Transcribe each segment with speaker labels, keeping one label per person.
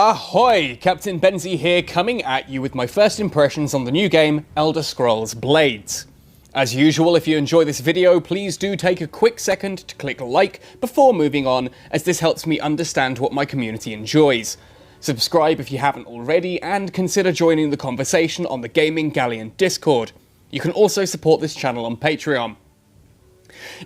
Speaker 1: Ahoy! Captain Benzie here, coming at you with my first impressions on the new game, Elder Scrolls Blades. As usual, if you enjoy this video, please do take a quick second to click like before moving on, as this helps me understand what my community enjoys. Subscribe if you haven't already, and consider joining the conversation on the Gaming Galleon Discord. You can also support this channel on Patreon.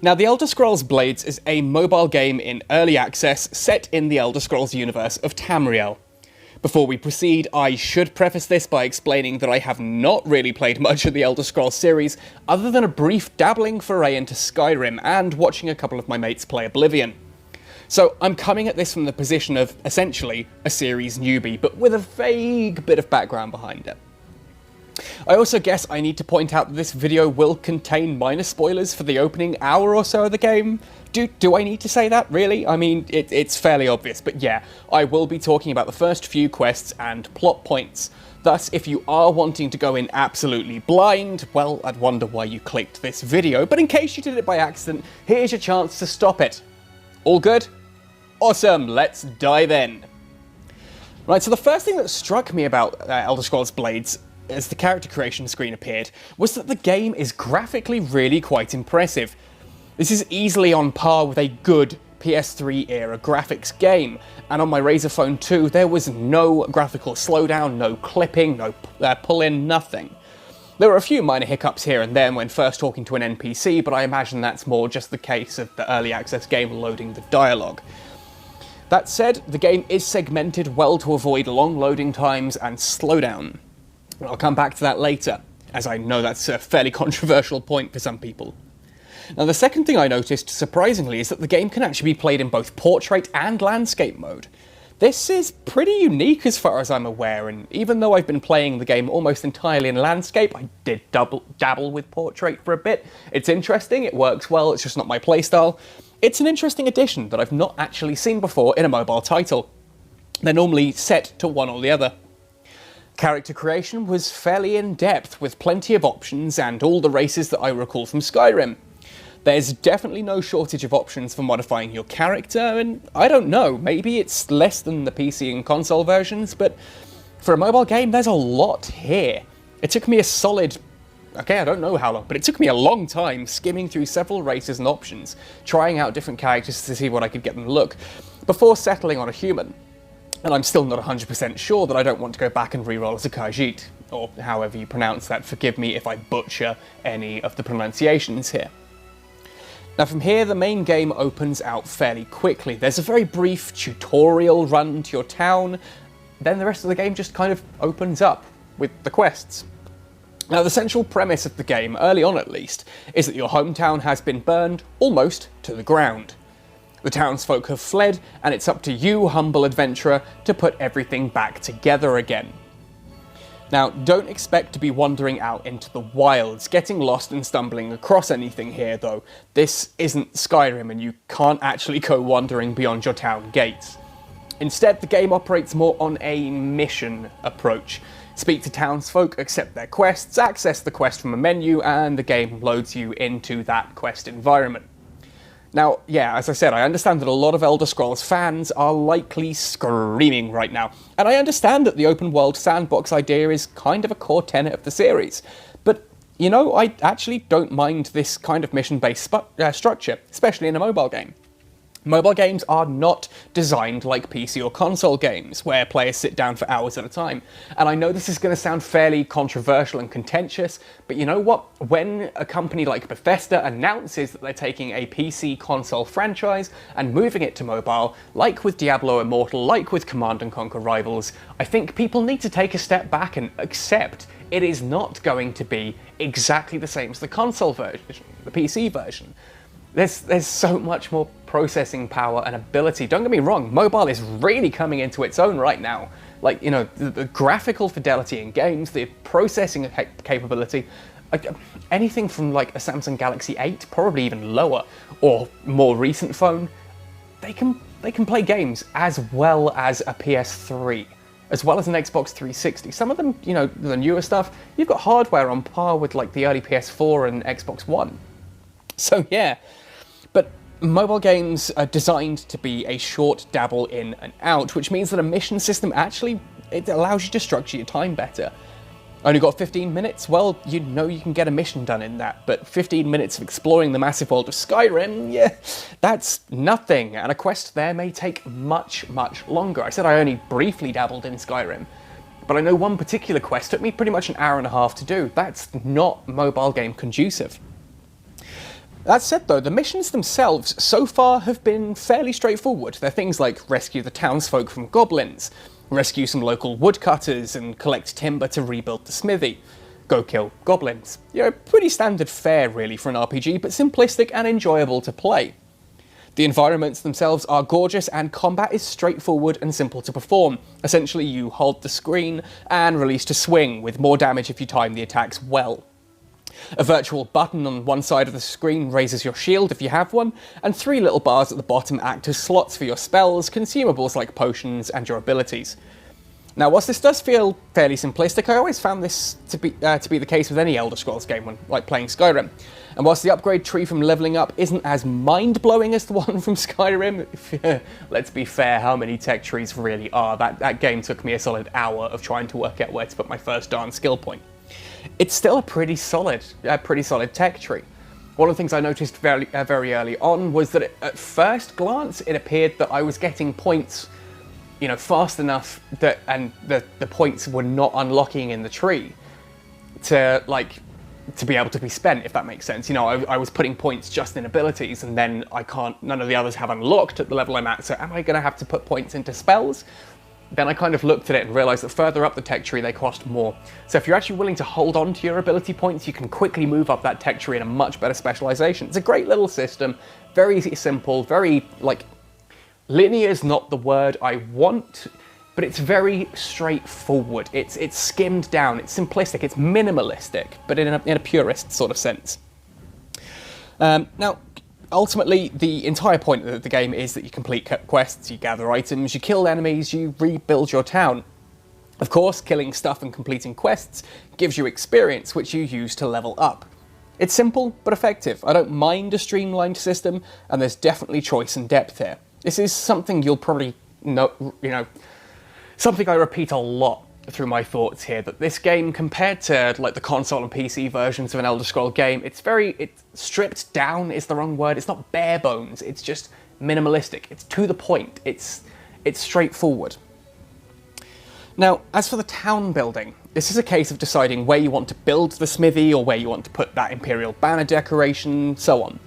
Speaker 1: Now, The Elder Scrolls Blades is a mobile game in early access set in the Elder Scrolls universe of Tamriel. Before we proceed, I should preface this by explaining that I have not really played much of the Elder Scrolls series, other than a brief dabbling foray into Skyrim and watching a couple of my mates play Oblivion. So I'm coming at this from the position of, essentially, a series newbie, but with a vague bit of background behind it. I also guess I need to point out that this video will contain minor spoilers for the opening hour or so of the game. Do I need to say that, really? I mean, it's fairly obvious, but yeah, I will be talking about the first few quests and plot points. Thus, if you are wanting to go in absolutely blind, well, I'd wonder why you clicked this video, but in case you did it by accident, here's your chance to stop it. All good? Awesome, let's dive in. Right, so the first thing that struck me about Elder Scrolls Blades as the character creation screen appeared, was that the game is graphically really quite impressive. This is easily on par with a good PS3 era graphics game, and on my Razer Phone 2 there was no graphical slowdown, no clipping, no pull-in, nothing. There were a few minor hiccups here and there when first talking to an NPC, but I imagine that's more just the case of the early access game loading the dialogue. That said, the game is segmented well to avoid long loading times and slowdown. I'll come back to that later, as I know that's a fairly controversial point for some people. Now, the second thing I noticed, surprisingly, is that the game can actually be played in both portrait and landscape mode. This is pretty unique as far as I'm aware, and even though I've been playing the game almost entirely in landscape, I did dabble with portrait for a bit. It's interesting, it works well, it's just not my playstyle. It's an interesting addition that I've not actually seen before in a mobile title. They're normally set to one or the other. Character creation was fairly in-depth, with plenty of options and all the races that I recall from Skyrim. There's definitely no shortage of options for modifying your character, and I don't know, maybe it's less than the PC and console versions, but for a mobile game, there's a lot here. It took me a solid, I don't know how long, but it took me a long time skimming through several races and options, trying out different characters to see what I could get them to look, before settling on a human. And I'm still not 100% sure that I don't want to go back and reroll as a Khajiit, or however you pronounce that. Forgive me if I butcher any of the pronunciations here. Now, from here, the main game opens out fairly quickly. There's a very brief tutorial run to your town, then the rest of the game just kind of opens up with the quests. Now, the central premise of the game, early on at least, is that your hometown has been burned almost to the ground. The townsfolk have fled, and it's up to you, humble adventurer, to put everything back together again. Now, don't expect to be wandering out into the wilds, getting lost and stumbling across anything here, though. This isn't Skyrim, and you can't actually go wandering beyond your town gates. Instead, the game operates more on a mission approach. Speak to townsfolk, accept their quests, access the quest from a menu, and the game loads you into that quest environment. Now, yeah, as I said, I understand that a lot of Elder Scrolls fans are likely screaming right now, and I understand that the open world sandbox idea is kind of a core tenet of the series, but, you know, I actually don't mind this kind of mission-based structure, especially in a mobile game. Mobile games are not designed like PC or console games, where players sit down for hours at a time. And I know this is going to sound fairly controversial and contentious, but you know what? When a company like Bethesda announces that they're taking a PC console franchise and moving it to mobile, like with Diablo Immortal, like with Command & Conquer Rivals, I think people need to take a step back and accept it is not going to be exactly the same as the console version, the PC version. There's so much more processing power and ability. Don't get me wrong, mobile is really coming into its own right now. Like, you know, the graphical fidelity in games, the processing capability, anything from like a Samsung Galaxy 8, probably even lower, or more recent phone, they can play games as well as a PS3, as well as an Xbox 360. Some of them, you know, the newer stuff, you've got hardware on par with like the early PS4 and Xbox One. So yeah, but Mobile games are designed to be a short dabble in and out, which means that a mission system actually, it allows you to structure your time better. Only got 15 minutes? Well, you know you can get a mission done in that, but 15 minutes of exploring the massive world of Skyrim, yeah, that's nothing, and a quest there may take much, much longer. I said I only briefly dabbled in Skyrim, but I know one particular quest took me pretty much an hour and a half to do. That's not mobile game conducive. That said though, the missions themselves so far have been fairly straightforward. They're things like rescue the townsfolk from goblins, rescue some local woodcutters and collect timber to rebuild the smithy, go kill goblins. You know, pretty standard fare really for an RPG, but simplistic and enjoyable to play. The environments themselves are gorgeous and combat is straightforward and simple to perform. Essentially you hold the screen and release to swing, with more damage if you time the attacks well. A virtual button on one side of the screen raises your shield if you have one, and 3 little bars at the bottom act as slots for your spells, consumables like potions, and your abilities. Now, whilst this does feel fairly simplistic, I always found this to be the case with any Elder Scrolls game when playing Skyrim. And whilst the upgrade tree from leveling up isn't as mind-blowing as the one from Skyrim, let's be fair, how many tech trees really are? That game took me a solid hour of trying to work out where to put my first darn skill point. It's still a pretty solid tech tree. One of the things I noticed very early on was that at first glance it appeared that I was getting points, you know, fast enough that, and the points were not unlocking in the tree to be able to be spent, if that makes sense. You know, I was putting points just in abilities, and then none of the others have unlocked at the level I'm at, so am I going to have to put points into spells? Then I kind of looked at it and realised that further up the tech tree they cost more. So if you're actually willing to hold on to your ability points, you can quickly move up that tech tree in a much better specialisation. It's a great little system, very simple, very, linear is not the word I want, but it's very straightforward. It's skimmed down, it's simplistic, it's minimalistic, but in a purist sort of sense. Now, ultimately, the entire point of the game is that you complete quests, you gather items, you kill enemies, you rebuild your town. Of course, killing stuff and completing quests gives you experience, which you use to level up. It's simple, but effective. I don't mind a streamlined system, and there's definitely choice and depth here. This is something you'll probably know, something I repeat a lot through my thoughts here, that this game, compared to the console and PC versions of an Elder Scroll game, it's stripped down is the wrong word. It's not bare bones, it's just minimalistic. It's to the point, it's straightforward. Now, as for the town building, this is a case of deciding where you want to build the smithy or where you want to put that Imperial banner decoration, so on.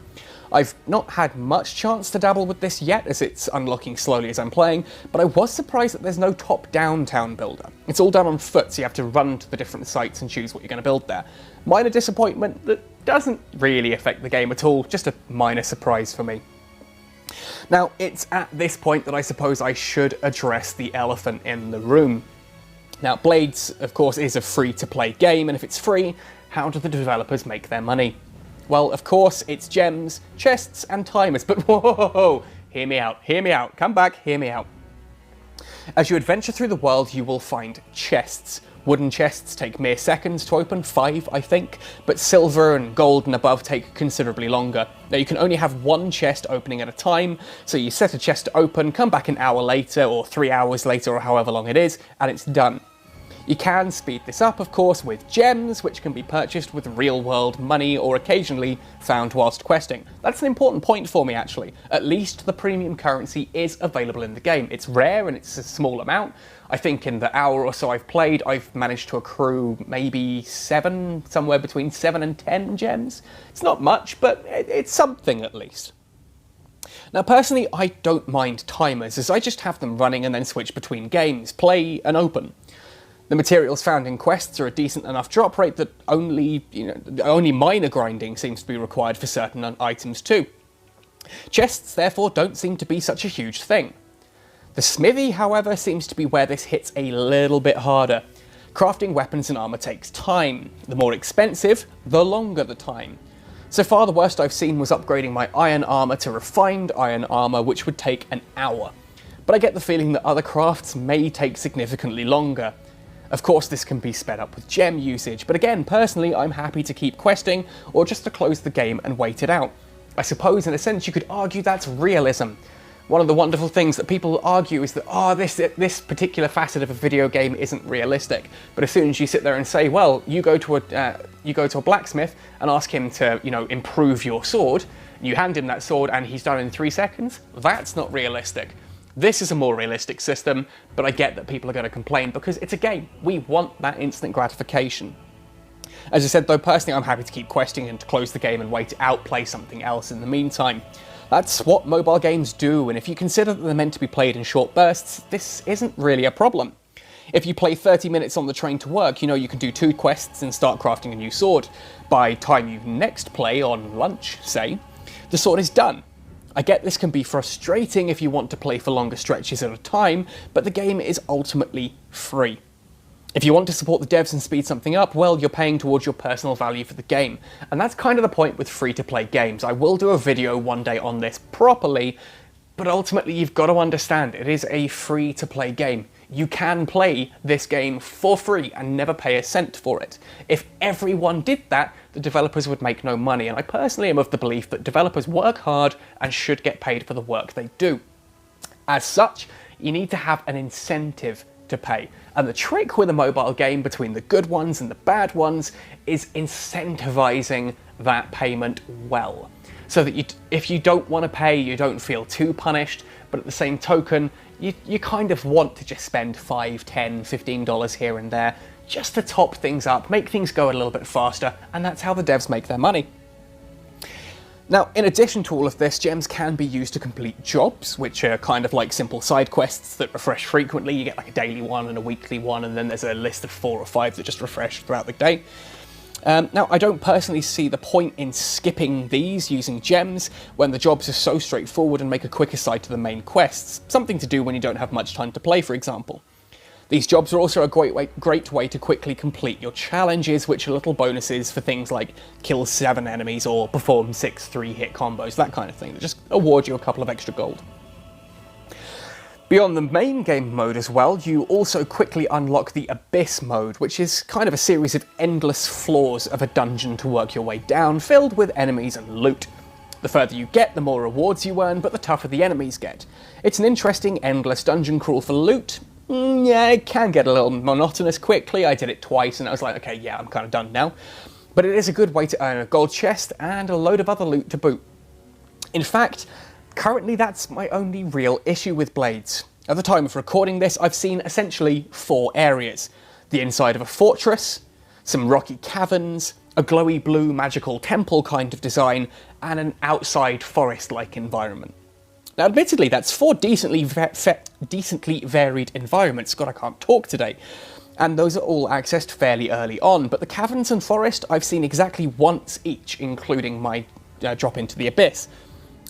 Speaker 1: I've not had much chance to dabble with this yet, as it's unlocking slowly as I'm playing, but I was surprised that there's no top-down town builder. It's all done on foot, so you have to run to the different sites and choose what you're going to build there. Minor disappointment that doesn't really affect the game at all, just a minor surprise for me. Now, it's at this point that I suppose I should address the elephant in the room. Now, Blades, of course, is a free-to-play game, and if it's free, how do the developers make their money? Well, of course, it's gems, chests, and timers, but whoa, hear me out, come back, hear me out. As you adventure through the world, you will find chests. Wooden chests take mere seconds to open, 5, I think, but silver and gold and above take considerably longer. Now, you can only have one chest opening at a time, so you set a chest to open, come back an hour later, or 3 hours later, or however long it is, and it's done. You can speed this up, of course, with gems, which can be purchased with real-world money or occasionally found whilst questing. That's an important point for me, actually. At least the premium currency is available in the game. It's rare and it's a small amount. I think in the hour or so I've played, I've managed to accrue maybe somewhere between 7 and 10 gems. It's not much, but it's something at least. Now, personally, I don't mind timers, as I just have them running and then switch between games, play and open. The materials found in quests are a decent enough drop rate that only minor grinding seems to be required for certain items too. Chests, therefore, don't seem to be such a huge thing. The smithy, however, seems to be where this hits a little bit harder. Crafting weapons and armour takes time. The more expensive, the longer the time. So far, the worst I've seen was upgrading my iron armour to refined iron armour, which would take an hour. But I get the feeling that other crafts may take significantly longer. Of course, this can be sped up with gem usage, but again, personally, I'm happy to keep questing, or just to close the game and wait it out. I suppose in a sense you could argue that's realism. One of the wonderful things that people argue is that, oh, this particular facet of a video game isn't realistic. But as soon as you sit there and say, well, you go to a blacksmith and ask him to, improve your sword, you hand him that sword and he's done in 3 seconds, that's not realistic. This is a more realistic system, but I get that people are going to complain because it's a game. We want that instant gratification. As I said though, personally I'm happy to keep questing and to close the game and wait it out, play something else in the meantime. That's what mobile games do, and if you consider that they're meant to be played in short bursts, this isn't really a problem. If you play 30 minutes on the train to work, you can do 2 quests and start crafting a new sword. By the time you next play on lunch, say, the sword is done. I get this can be frustrating if you want to play for longer stretches at a time, but the game is ultimately free. If you want to support the devs and speed something up, well, you're paying towards your personal value for the game. And that's kind of the point with free-to-play games. I will do a video one day on this properly, but ultimately you've got to understand it is a free-to-play game. You can play this game for free and never pay a cent for it. If everyone did that, the developers would make no money, and I personally am of the belief that developers work hard and should get paid for the work they do. As such, you need to have an incentive to pay. And the trick with a mobile game between the good ones and the bad ones is incentivizing that payment well. So that if you don't want to pay, you don't feel too punished, but at the same token, you kind of want to just spend $5, $10, $15 here and there just to top things up, make things go a little bit faster, and that's how the devs make their money. Now, in addition to all of this, gems can be used to complete jobs, which are kind of like simple side quests that refresh frequently. You get like a daily one and a weekly one, and then there's a list of 4 or 5 that just refresh throughout the day. Now, I don't personally see the point in skipping these using gems when the jobs are so straightforward and make a quick aside to the main quests, something to do when you don't have much time to play, for example. These jobs are also a great way to quickly complete your challenges, which are little bonuses for things like kill 7 enemies or perform 6 3-hit combos, that kind of thing, that just award you a couple of extra gold. Beyond the main game mode as well, you also quickly unlock the Abyss mode, which is kind of a series of endless floors of a dungeon to work your way down, filled with enemies and loot. The further you get, the more rewards you earn, but the tougher the enemies get. It's an interesting, endless dungeon crawl for loot. Yeah, it can get a little monotonous quickly. I did it twice and I was like, okay, yeah, I'm kind of done now. But it is a good way to earn a gold chest and a load of other loot to boot. In fact, currently that's my only real issue with Blades. At the time of recording this, I've seen essentially 4 areas. The inside of a fortress, some rocky caverns, a glowy blue magical temple kind of design, and an outside forest-like environment. Now admittedly, that's 4 decently varied environments. God, I can't talk today. And those are all accessed fairly early on, but the caverns and forest I've seen exactly once each, including my drop into the Abyss.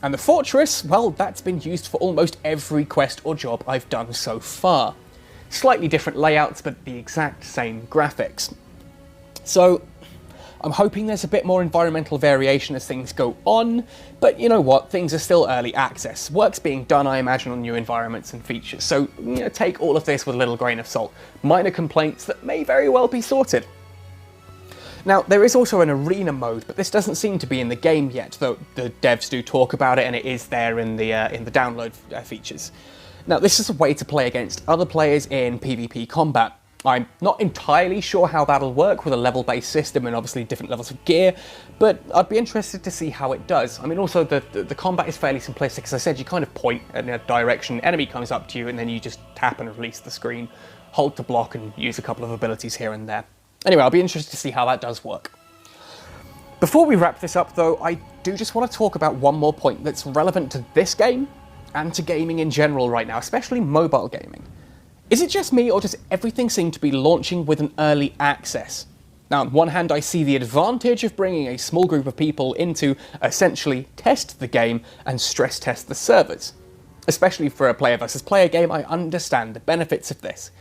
Speaker 1: And the fortress, well, that's been used for almost every quest or job I've done so far. Slightly different layouts, but the exact same graphics. So, I'm hoping there's a bit more environmental variation as things go on, but you know what, things are still early access. Work's being done, I imagine, on new environments and features, so take all of this with a little grain of salt. Minor complaints that may very well be sorted. Now, there is also an arena mode, but this doesn't seem to be in the game yet, though the devs do talk about it and it is there in the download features. Now, this is a way to play against other players in PvP combat. I'm not entirely sure how that'll work with a level-based system and obviously different levels of gear, but I'd be interested to see how it does. I mean, also the combat is fairly simplistic. As I said, you kind of point in a direction, enemy comes up to you, and then you just tap and release the screen, hold to block, and use a couple of abilities here and there. Anyway, I'll be interested to see how that does work. Before we wrap this up though, I do just want to talk about one more point that's relevant to this game and to gaming in general right now, especially mobile gaming. Is it just me, or does everything seem to be launching with an early access? Now, on one hand, I see the advantage of bringing a small group of people in to essentially test the game and stress test the servers. Especially for a player versus player game, I understand the benefits of this.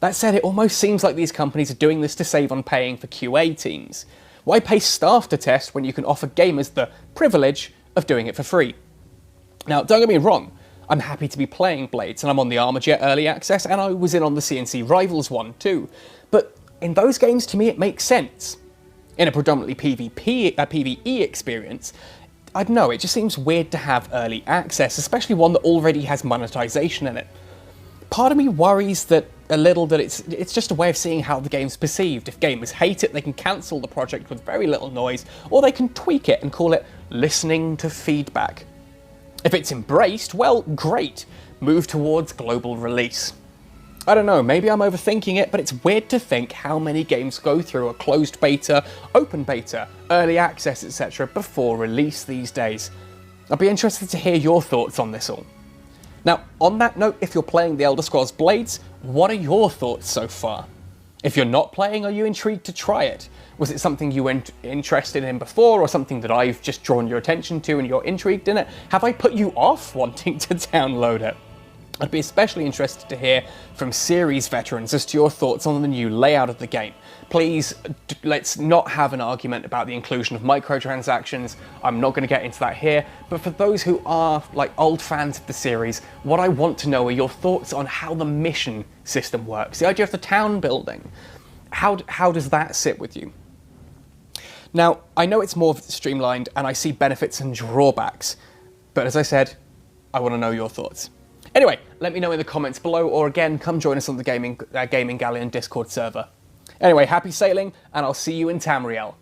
Speaker 1: That said, it almost seems like these companies are doing this to save on paying for QA teams. Why pay staff to test when you can offer gamers the privilege of doing it for free? Now, don't get me wrong, I'm happy to be playing Blades, and I'm on the Armajet early access, and I was in on the CNC Rivals one too. But in those games, to me, it makes sense. In a predominantly PvE experience, I don't know, it just seems weird to have early access, especially one that already has monetization in it. Part of me worries that it's just a way of seeing how the game's perceived. If gamers hate it, they can cancel the project with very little noise, or they can tweak it and call it listening to feedback. If it's embraced, well, great. Move towards global release. I don't know, maybe I'm overthinking it, but it's weird to think how many games go through a closed beta, open beta, early access, etc. before release these days. I'd be interested to hear your thoughts on this all. Now, on that note, if you're playing The Elder Scrolls Blades, what are your thoughts so far? If you're not playing, are you intrigued to try it? Was it something you were interested in before, or something that I've just drawn your attention to and you're intrigued in it? Have I put you off wanting to download it? I'd be especially interested to hear from series veterans as to your thoughts on the new layout of the game. Please, let's not have an argument about the inclusion of microtransactions. I'm not going to get into that here, but for those who are like old fans of the series, what I want to know are your thoughts on how the mission system works. The idea of the town building, how does that sit with you? Now, I know it's more streamlined and I see benefits and drawbacks, but as I said, I want to know your thoughts. Anyway, let me know in the comments below, or again, come join us on the Gaming Galleon Discord server. Anyway, happy sailing, and I'll see you in Tamriel.